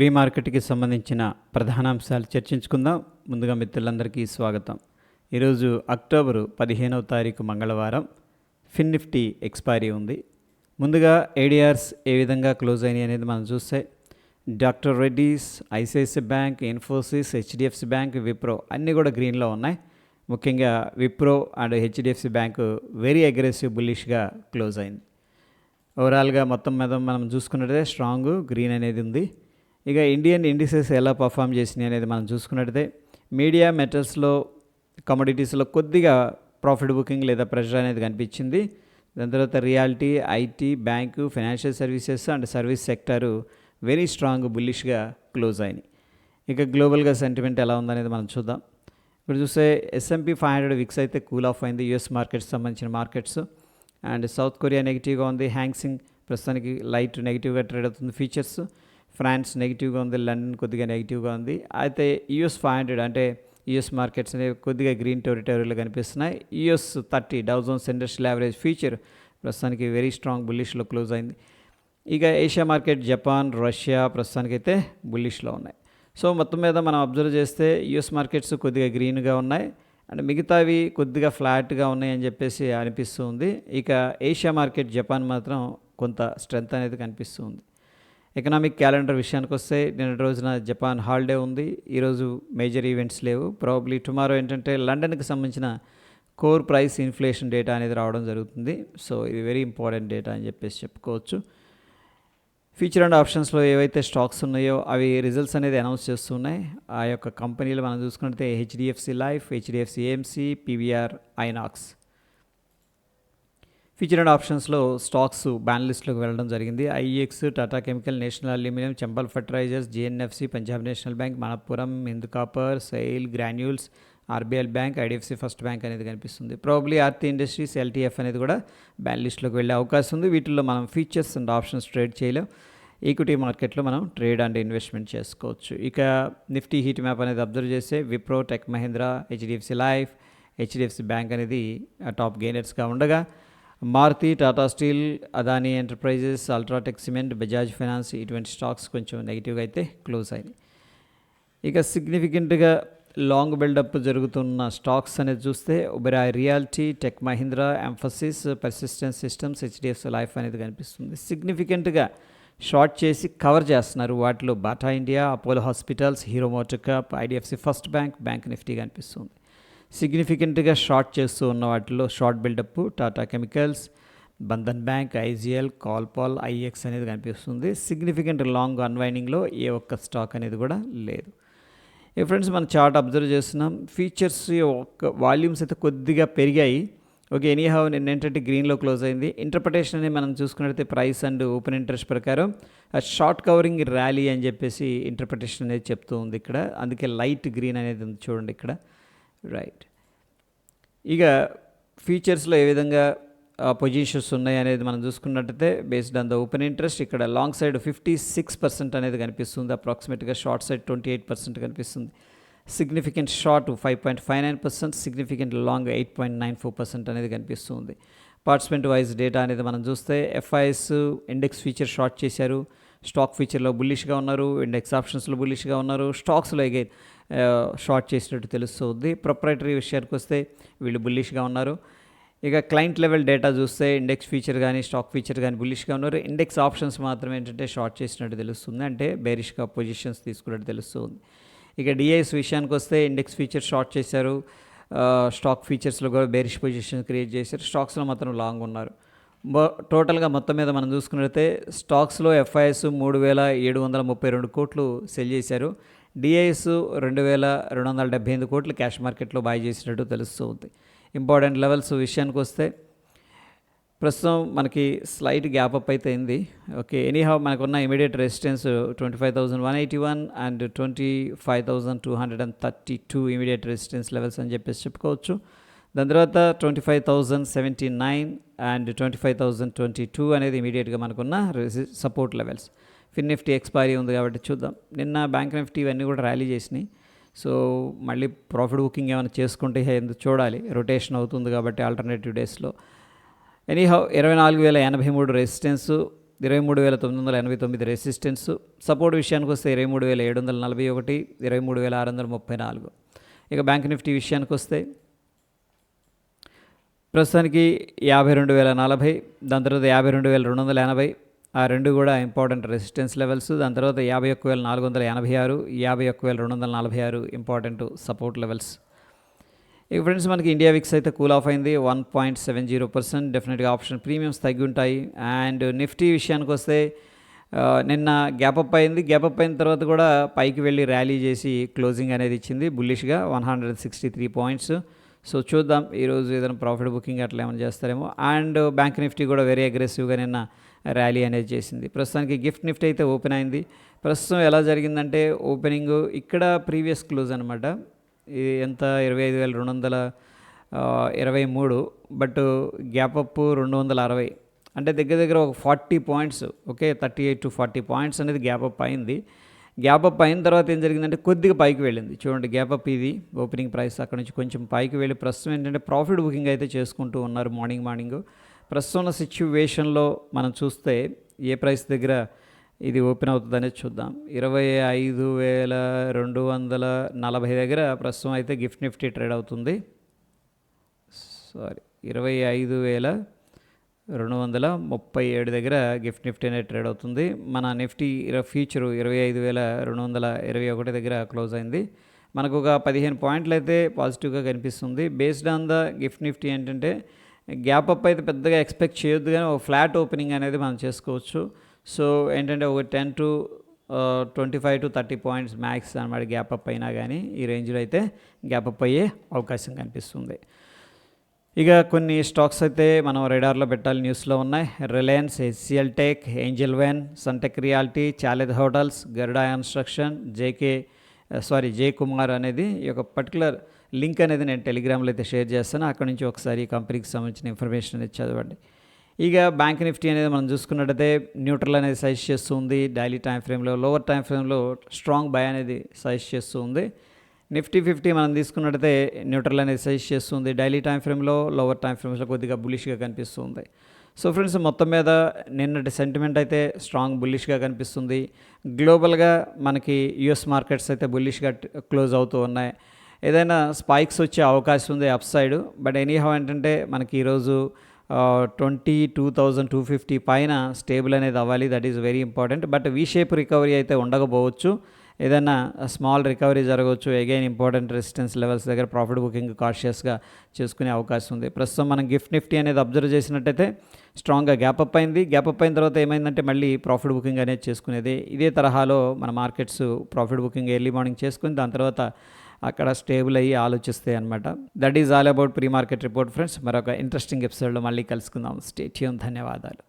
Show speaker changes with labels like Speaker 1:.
Speaker 1: Pre మార్కెట్కి సంబంధించిన ప్రధాన అంశాలు చర్చించుకుందాం. ముందుగా మిత్రులందరికీ స్వాగతం. ఈరోజు అక్టోబరు 15వ తారీఖు మంగళవారం. ఫిన్ నిఫ్టీ ఎక్స్పైరీ ఉంది. ముందుగా ఏడిఆర్స్ ఏ విధంగా క్లోజ్ అయినాయి అనేది మనం చూస్తే doctor Reddy's, ICICI bank, Infosys, HDFC bank, Wipro అన్నీ కూడా గ్రీన్లో ఉన్నాయి. ముఖ్యంగా Wipro and HDFC bank very aggressive బుల్లిష్గా క్లోజ్ అయింది. ఓవరాల్గా మొత్తం మీద మనం చూసుకున్నట్టే స్ట్రాంగ్ గ్రీన్ అనేది ఉంది. ఇక ఇండియన్ ఇండిసెస్ ఎలా పర్ఫామ్ చేసినాయి అనేది మనం చూసుకున్నట్టయితే మీడియా, మెటల్స్లో, కమోడిటీస్లో కొద్దిగా ప్రాఫిట్ బుకింగ్ లేదా ప్రెషర్ అనేది కనిపించింది. దాని తర్వాత reality, IT, bank, financial services and service sector very strong బుల్లిష్గా క్లోజ్ అయినాయి. ఇక గ్లోబల్గా సెంటిమెంట్ ఎలా ఉందనేది మనం చూద్దాం. ఇప్పుడు చూస్తే S&P 500 విక్స్ అయితే కూల్ ఆఫ్ అయింది. యూఎస్ మార్కెట్స్ సంబంధించిన మార్కెట్స్. అండ్ సౌత్ కొరియా నెగిటివ్గా ఉంది. హ్యాంగ్సింగ్ ప్రస్తుతానికి లైట్ నెగిటివ్గా ట్రేడ్ అవుతుంది. ఫీచర్స్ ఫ్రాన్స్ నెగిటివ్గా ఉంది. లండన్ కొద్దిగా నెగిటివ్గా ఉంది. అయితే US 500 అంటే యూఎస్ మార్కెట్స్ అనేవి కొద్దిగా గ్రీన్ టెరిటరీలో కనిపిస్తున్నాయి. US 30 Dow Jones industrial average future ప్రస్తుతానికి వెరీ స్ట్రాంగ్ బుల్లిష్లో క్లోజ్ అయింది. ఇక ఏషియా మార్కెట్ జపాన్, రష్యా ప్రస్తుతానికైతే బుల్లిష్లో ఉన్నాయి. సో మొత్తం మీద మనం అబ్జర్వ్ చేస్తే యూఎస్ మార్కెట్స్ కొద్దిగా గ్రీన్గా ఉన్నాయి అండ్ మిగతావి కొద్దిగా ఫ్లాట్గా ఉన్నాయని చెప్పేసి అనిపిస్తుంది. ఇక ఏషియా మార్కెట్ జపాన్ మాత్రం కొంత స్ట్రెంత్ అనేది కనిపిస్తుంది. ఎకనామిక్ క్యాలెండర్ విషయానికి వస్తే నిన్న రోజున జపాన్ హాలిడే ఉంది. ఈరోజు మేజర్ ఈవెంట్స్ లేవు. ప్రాబబ్లీ టుమారో ఏంటంటే లండన్కి సంబంధించిన కోర్ ప్రైస్ ఇన్ఫ్లేషన్ డేటా అనేది రావడం జరుగుతుంది. సో ఇది వెరీ ఇంపార్టెంట్ డేటా అని చెప్పేసి చెప్పుకోవచ్చు. ఫ్యూచర్ అండ్ ఆప్షన్స్లో ఏవైతే స్టాక్స్ ఉన్నాయో అవి రిజల్ట్స్ అనేది అనౌన్స్ చేస్తున్నాయి. ఆ యొక్క కంపెనీలు మనం చూసుకుంటే HDFC life, HDFC AMC, PVR, Inox. Future and ఆప్షన్స్లో స్టాక్స్ బ్యాన్ లిస్ట్లోకి వెళ్ళడం జరిగింది. IEX, Tata chemical, national aluminium, Chambal fertilisers, GNFC, Punjab national bank, Manappuram, Hindu copper, SAIL, granules, RBL bank, IDFC first bank అనేది కనిపిస్తుంది. ప్రాబబ్లీ ఆర్తి ఇండస్ట్రీస్, ఎల్టీఎఫ్ అనేది కూడా బ్యాన్ లిస్ట్లోకి వెళ్ళే అవకాశం ఉంది. వీటిల్లో మనం ఫీచర్స్ అండ్ ఆప్షన్స్ ట్రేడ్ చేయలేం. ఈక్విటీ మార్కెట్లో మనం ట్రేడ్ అండ్ ఇన్వెస్ట్మెంట్ చేసుకోవచ్చు. ఇక నిఫ్టీ హీట్ మ్యాప్ అనేది అబ్జర్వ్ చేస్తే Wipro, tech Mahindra, HDFC life, HDFC bank అనేది టాప్ గెయినర్స్గా ఉండగా Maruti, Tata steel, Adani enterprises, UltraTech cement, Bajaj finance ఇటువంటి స్టాక్స్ కొంచెం నెగిటివ్గా అయితే క్లోజ్ అయినాయి. ఇక సిగ్నిఫికెంట్గా లాంగ్ బిల్డప్ జరుగుతున్న స్టాక్స్ అనేది చూస్తే Oberoi realty, tech Mahindra, Mphasis, persistent systems, HDFC life అనేది కనిపిస్తుంది. సిగ్నిఫికెంట్గా షార్ట్ చేసి కవర్ చేస్తున్నారు. వాటిలో Bata India, Apollo hospitals, Hero motor corp, IDFC first bank, bank Nifty కనిపిస్తుంది. సిగ్నిఫికెంట్గా షార్ట్ చేస్తూ ఉన్న వాటిలో short buildup Tata chemicals, Bandhan bank, IGL, కాల్పాల్, ఐఎక్స్ అనేది కనిపిస్తుంది. సిగ్నిఫికెంట్ లాంగ్ అన్వైండింగ్లో ఏ ఒక్క స్టాక్ అనేది కూడా లేదు. ఈ ఫ్రెండ్స్ మన చార్ట్ అబ్జర్వ్ చేస్తున్నాం. ఫీచర్స్ యొక్క వాల్యూమ్స్ అయితే కొద్దిగా పెరిగాయి. ఓకే, ఎనీహౌ నిన్న ఏంటంటే గ్రీన్లో క్లోజ్ అయింది. ఇంటర్ప్రిటేషన్ అనేది మనం చూసుకున్నట్లయితే ప్రైస్ అండ్ ఓపెన్ ఇంట్రెస్ట్ ప్రకారం షార్ట్ కవరింగ్ ర్యాలీ అని చెప్పేసి ఇంటర్ప్రిటేషన్ అనేది చెప్తూ ఉంది ఇక్కడ. అందుకే లైట్ గ్రీన్ అనేది ఉంది చూడండి ఇక్కడ. రైట్, ఇక ఫీచర్స్లో ఏ విధంగా పొజిషన్స్ ఉన్నాయి అనేది మనం చూసుకున్నట్టయితే based on the open interest ఇక్కడ లాంగ్ సైడ్ 56% అనేది కనిపిస్తుంది. అప్రాక్సిమేట్గా షార్ట్ సైడ్ 28% కనిపిస్తుంది. సిగ్నిఫికెంట్ షార్ట్ 5.59%, సిగ్నిఫికెంట్ లాంగ్ 8.94% అనేది కనిపిస్తుంది. పార్టిసిపెంట్ వైజ్ డేటా అనేది మనం చూస్తే ఎఫ్ఐఎస్ ఇండెక్స్ ఫీచర్ షార్ట్ చేశారు. స్టాక్ ఫీచర్లో బుల్లిష్గా ఉన్నారు. ఇండెక్స్ ఆప్షన్స్లో బుల్లిష్గా ఉన్నారు. స్టాక్స్లో అగైన్ షార్ట్ చేసినట్టు తెలుస్తుంది. ప్రొప్రైటరీ విషయానికి వస్తే వీళ్ళు బుల్లిష్గా ఉన్నారు. ఇక క్లయింట్ లెవెల్ డేటా చూస్తే ఇండెక్స్ ఫీచర్ కానీ స్టాక్ ఫీచర్ కానీ బుల్లిష్గా ఉన్నారు. ఇండెక్స్ ఆప్షన్స్ మాత్రం ఏంటంటే షార్ట్ చేసినట్టు తెలుస్తుంది, అంటే బేరిష్గా పొజిషన్స్ తీసుకున్నట్టు తెలుస్తుంది. ఇక డిఐఎస్ విషయానికి వస్తే ఇండెక్స్ ఫీచర్ షార్ట్ చేశారు. స్టాక్ ఫీచర్స్లో కూడా బేరిష్ పొజిషన్ క్రియేట్ చేశారు. స్టాక్స్లో మాత్రం లాంగ్ ఉన్నారు. టోటల్గా మొత్తం మీద మనం చూసుకున్నట్లయితే స్టాక్స్లో ఎఫ్ఐఎస్ 3,732 కోట్లు సెల్ చేశారు. డిఐఎస్ 2,278 కోట్లు క్యాష్ మార్కెట్లో బై చేసినట్టు తెలుస్తుంది. ఇంపార్టెంట్ లెవెల్స్ విషయానికి వస్తే ప్రస్తుతం మనకి స్లైట్ గ్యాప్ అప్ అయితే అయింది. ఓకే, ఎనీహౌ మనకున్న immediate resistance 25,181 and 25,232 immediate resistance levels అని చెప్పేసి చెప్పుకోవచ్చు. దాని తర్వాత 25,079 అండ్ 25,022 అనేది ఇమీడియట్గా మనకున్న సపోర్ట్ లెవెల్స్. ఫిన్ నిఫ్టీ ఎక్స్పైరీ ఉంది కాబట్టి చూద్దాం. నిన్న బ్యాంక్ నిఫ్టీ ఇవన్నీ కూడా ర్యాలీ చేసినాయి. సో మళ్ళీ ప్రాఫిట్ బుకింగ్ ఏమైనా చేసుకుంటే ఎందుకు చూడాలి, రొటేషన్ అవుతుంది కాబట్టి ఆల్టర్నేటివ్ డేస్లో. Anyhow 24,083 resistance, 23,989 resistance. సపోర్ట్ విషయానికి వస్తే 23,741, 23,634. ఇక బ్యాంక్ నిఫ్టీ విషయానికి వస్తే ప్రస్తుతానికి 52,040, దాని తర్వాత 52,280, ఆ రెండు కూడా ఇంపార్టెంట్ రెసిస్టెన్స్ లెవెల్స్. దాని తర్వాత 51,486, 51,246 ఇంపార్టెంట్ సపోర్ట్ లెవెల్స్. ఇక ఫ్రెండ్స్ మనకి ఇండియా విక్స్ అయితే కూల్ ఆఫ్ అయింది 1.70%. డెఫినెట్గా ఆప్షన్ ప్రీమియమ్స్ తగ్గి ఉంటాయి. అండ్ నిఫ్టీ విషయానికి వస్తే నిన్న గ్యాప్ అప్ అయింది. గ్యాప్ అప్ అయిన తర్వాత కూడా పైకి వెళ్ళి ర్యాలీ చేసి క్లోజింగ్ అనేది ఇచ్చింది బుల్లిష్గా 163 పాయింట్స్. సో చూద్దాం ఈరోజు ఏదైనా ప్రాఫిట్ బుకింగ్ అట్లా ఏమైనా చేస్తారేమో. అండ్ బ్యాంక్ నిఫ్టీ కూడా వెరీ అగ్రెసివ్గా నిన్న ర్యాలీ అనేది చేసింది. ప్రస్తుతానికి గిఫ్ట్ నిఫ్టీ అయితే ఓపెన్ అయింది. ప్రస్తుతం ఎలా జరిగిందంటే ఓపెనింగ్ ఇక్కడ ప్రీవియస్ క్లోజ్ అనమాట. ఇది ఎంత 25,223, బట్ గ్యాప్ అప్ 260, అంటే దగ్గర దగ్గర ఒక 40 పాయింట్స్. ఓకే, 38 to 40 పాయింట్స్ అనేది గ్యాప్ అప్ అయింది. గ్యాప్ అప్ అయిన తర్వాత ఏం జరిగిందంటే కొద్దిగా పైకి వెళ్ళింది. చూడండి గ్యాప్ అప్ ఇది ఓపెనింగ్ ప్రైస్ అక్కడ నుంచి కొంచెం పైకి వెళ్ళి ప్రస్తుతం ఏంటంటే ప్రాఫిట్ బుకింగ్ అయితే చేసుకుంటూ ఉన్నారు మార్నింగ్. ప్రస్తుతం ఉన్న సిచ్యువేషన్లో మనం చూస్తే ఏ ప్రైస్ దగ్గర ఇది ఓపెన్ అవుతుంది అనేది చూద్దాం. 25,240 దగ్గర ప్రస్తుతం అయితే గిఫ్ట్ నిఫ్టీ ట్రేడ్ అవుతుంది. 25,237 దగ్గర గిఫ్ట్ నిఫ్టీ అనేది ట్రేడ్ అవుతుంది. మన నిఫ్టీ ఫ్యూచరు 25,221 దగ్గర క్లోజ్ అయింది. మనకు ఒక 15 పాయింట్లు అయితే పాజిటివ్గా కనిపిస్తుంది. Based on the gift Nifty ఏంటంటే గ్యాప్ అప్ అయితే పెద్దగా ఎక్స్పెక్ట్ చేయొద్దు, కానీ ఒక ఫ్లాట్ ఓపెనింగ్ అనేది మనం చేసుకోవచ్చు. సో ఏంటంటే ఒక 10 to 25 to 30 పాయింట్స్ మ్యాక్స్ అన్నమాట గ్యాప్ అప్ అయినా కానీ ఈ రేంజ్లో అయితే గ్యాప్ అప్ అయ్యే అవకాశం కనిపిస్తుంది. ఇక కొన్ని స్టాక్స్ అయితే మనం రేడార్లో పెట్టాలి, న్యూస్లో ఉన్నాయి. Reliance, HCL tech, Angel one, Sunteck reality, Chalet hotels, Garuda construction, J Kumar అనేది ఈ యొక్క పర్టికులర్ లింక్ అనేది నేను టెలిగ్రామ్లో అయితే షేర్ చేస్తాను. అక్కడ నుంచి ఒకసారి ఈ కంపెనీకి సంబంధించిన ఇన్ఫర్మేషన్ అనేది చదవండి. ఇక బ్యాంక్ నిఫ్టీ అనేది మనం చూసుకున్నట్టయితే న్యూట్రల్ అనేది సజెస్ట్ చేస్తుంది. డైలీ టైం ఫ్రేమ్లో, లోవర్ టైం ఫ్రేమ్లో స్ట్రాంగ్ బై అనేది సజెస్ట్ చేస్తుంది. నిఫ్టీ 50 మనం తీసుకున్నట్టయితే న్యూట్రల్ అనేది సజెస్ట్ చేస్తుంది. డైలీ టైం ఫ్రేమ్లో, లోవర్ టైం ఫ్రేమ్స్లో కొద్దిగా బులిష్గా కనిపిస్తుంది. సో ఫ్రెండ్స్ మొత్తం మీద నిన్నటి సెంటిమెంట్ అయితే స్ట్రాంగ్ బుల్లిష్గా కనిపిస్తుంది. గ్లోబల్గా మనకి యుఎస్ మార్కెట్స్ అయితే బుల్లిష్గా క్లోజ్ అవుతూ ఉన్నాయి. ఏదైనా స్పైక్స్ వచ్చే అవకాశం ఉంది అప్ సైడ్, బట్ ఎనీహౌ ఏంటంటే మనకి ఈరోజు 22,250 పైన స్టేబుల్ అనేది అవ్వాలి. That is very important. But V shape recovery అయితే ఉండకపోవచ్చు, ఏదైనా స్మాల్ రికవరీ జరగవచ్చు. అగైన్ ఇంపార్టెంట్ రెసిస్టెన్స్ లెవెల్స్ దగ్గర ప్రాఫిట్ బుకింగ్ కాషియస్గా చేసుకునే అవకాశం ఉంది. ప్రస్తుతం మనం గిఫ్ట్ నిఫ్టీ అనేది అబ్జర్వ్ చేసినట్టయితే స్ట్రాంగ్గా గ్యాప్ అప్ అయింది. గ్యాప్ అప్ అయిన తర్వాత ఏమైందంటే మళ్ళీ ప్రాఫిట్ బుకింగ్ అనేది చేసుకునేది. ఇదే తరహాలో మన markets profit booking early morning చేసుకుని దాని తర్వాత అక్కడ స్టేబుల్ అయ్యి ఆలోచిస్తాయి అనమాట. That is all about pre market report friends. మరొక ఇంట్రెస్టింగ్ ఎపిసోడ్లో మళ్ళీ కలుసుకుందాం. Stay tune. ధన్యవాదాలు.